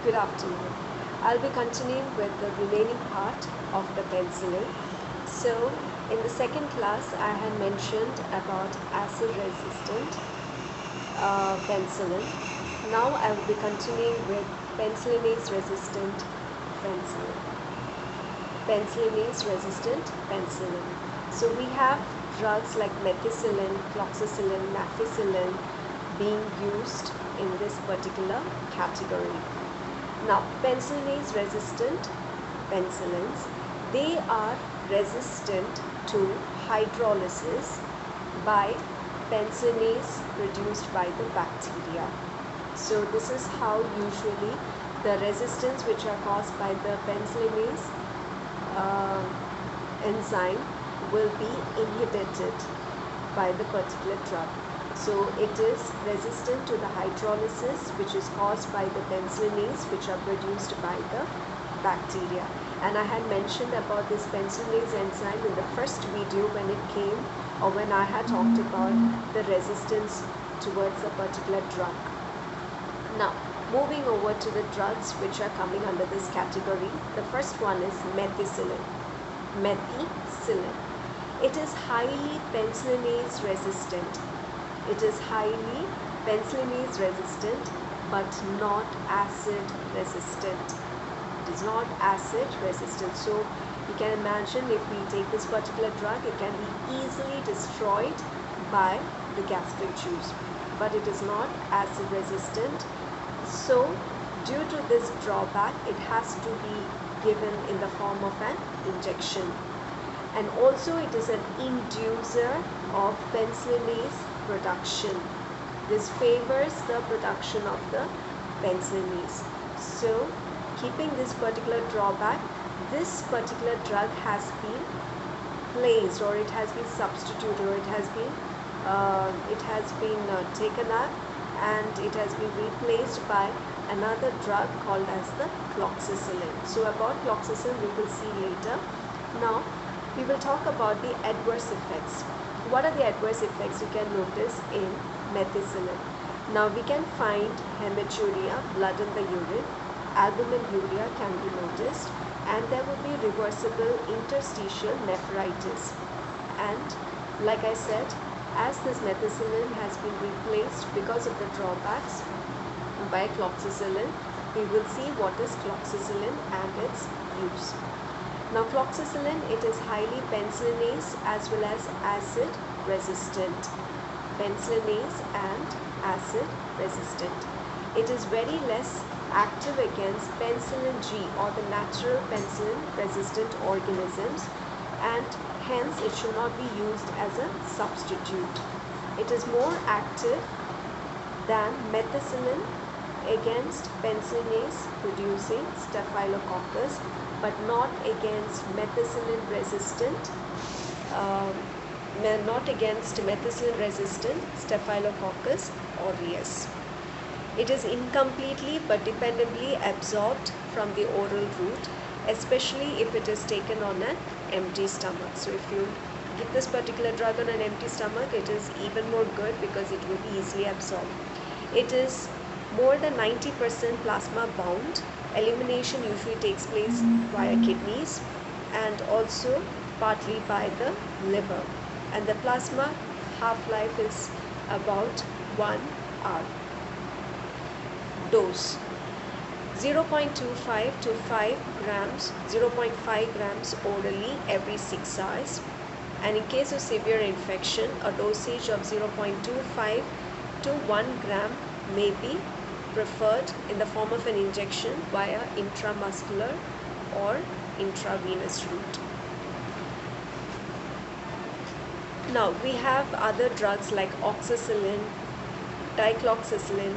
Good afternoon. I'll be continuing with the remaining part of the penicillin. So, in the second class, I had mentioned about acid-resistant penicillin. Now, I will be continuing with penicillinase-resistant penicillin. Penicillinase-resistant penicillin. So, we have drugs like methicillin, cloxacillin, nafcillin being used in this particular category. Now, penicillinase-resistant penicillins, they are resistant to hydrolysis by penicillinase produced by the bacteria. So, this is how usually the resistance which are caused by the penicillinase enzyme will be inhibited by the particular drug. So it is resistant to the hydrolysis which is caused by the penicillinase which are produced by the bacteria. And I had mentioned about this penicillinase enzyme in the first video when it came, or when I had talked about the resistance towards a particular drug. Now, moving over to the drugs which are coming under this category, the first one is methicillin. Methicillin. It is highly penicillinase resistant. It is highly penicillinase resistant but not acid resistant. It is not acid resistant. So you can imagine if we take this particular drug, it can be easily destroyed by the gastric juice. But it is not acid resistant. So due to this drawback, it has to be given in the form of an injection. And also it is an inducer of penicillinase production. This favors the production of the penicillinase. So, keeping this particular drawback, this particular drug has been placed, or it has been substituted, or it has been taken up, and it has been replaced by another drug called as the cloxacillin. So, about cloxacillin we will see later. Now, we will talk about the adverse effects. What are the adverse effects you can notice in methicillin? Now we can find hematuria, blood in the urine, albuminuria can be noticed, and there will be reversible interstitial nephritis. And like I said, as this methicillin has been replaced because of the drawbacks by cloxacillin, we will see what is cloxacillin and its use. Now cloxacillin, it is highly penicillinase as well as acid resistant. Penicillinase and acid resistant. It is very less active against penicillin G, or the natural penicillin resistant organisms, and hence it should not be used as a substitute. It is more active than methicillin against penicillinase producing staphylococcus, but not against methicillin resistant staphylococcus aureus. It is incompletely but dependably absorbed from the oral route, especially if it is taken on an empty stomach. So if you give this particular drug on an empty stomach, it is even more good because it will be easily absorbed. It is more than 90% plasma bound. Elimination usually takes place via kidneys and also partly by the liver. And the plasma half-life is about 1 hour. Dose 0.25 to 5 grams, 0.5 grams orally every 6 hours. And in case of severe infection, a dosage of 0.25 to 1 gram may be preferred in the form of an injection via intramuscular or intravenous route. Now we have other drugs like oxacillin, dicloxacillin,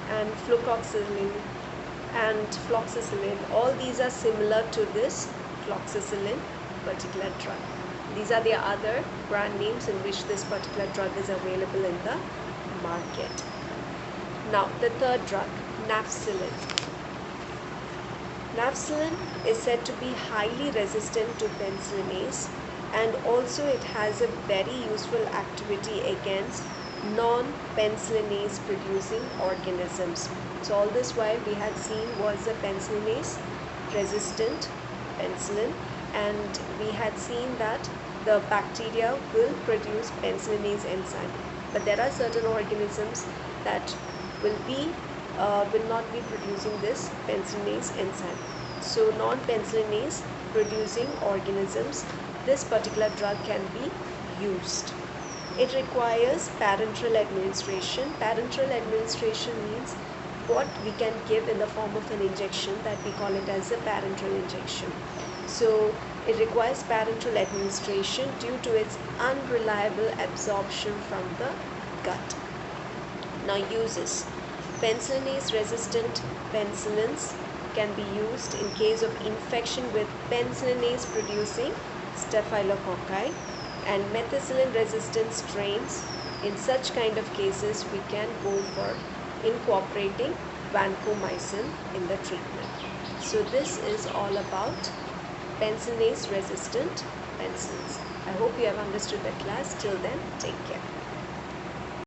and flucloxacillin and floxacillin. All these are similar to this cloxacillin particular drug. These are the other brand names in which this particular drug is available in the market. Now the third drug, nafcillin. Nafcillin is said to be highly resistant to penicillinase, and also it has a very useful activity against non-penicillinase producing organisms. So all this while we had seen was a penicillinase resistant penicillin, and we had seen that the bacteria will produce penicillinase enzyme, but there are certain organisms that will not be producing this penicillinase enzyme. So non-penicillinase producing organisms, this particular drug can be used. It requires parenteral administration. Parenteral administration means what we can give in the form of an injection, that we call it as a parenteral injection. So it requires parenteral administration due to its unreliable absorption from the gut. Now uses. Penicillinase resistant penicillins can be used in case of infection with penicillinase producing staphylococci and methicillin resistant strains. In such kind of cases we can go for incorporating vancomycin in the treatment. So this is all about penicillinase resistant penicillins. I hope you have understood the class. Till then, take care.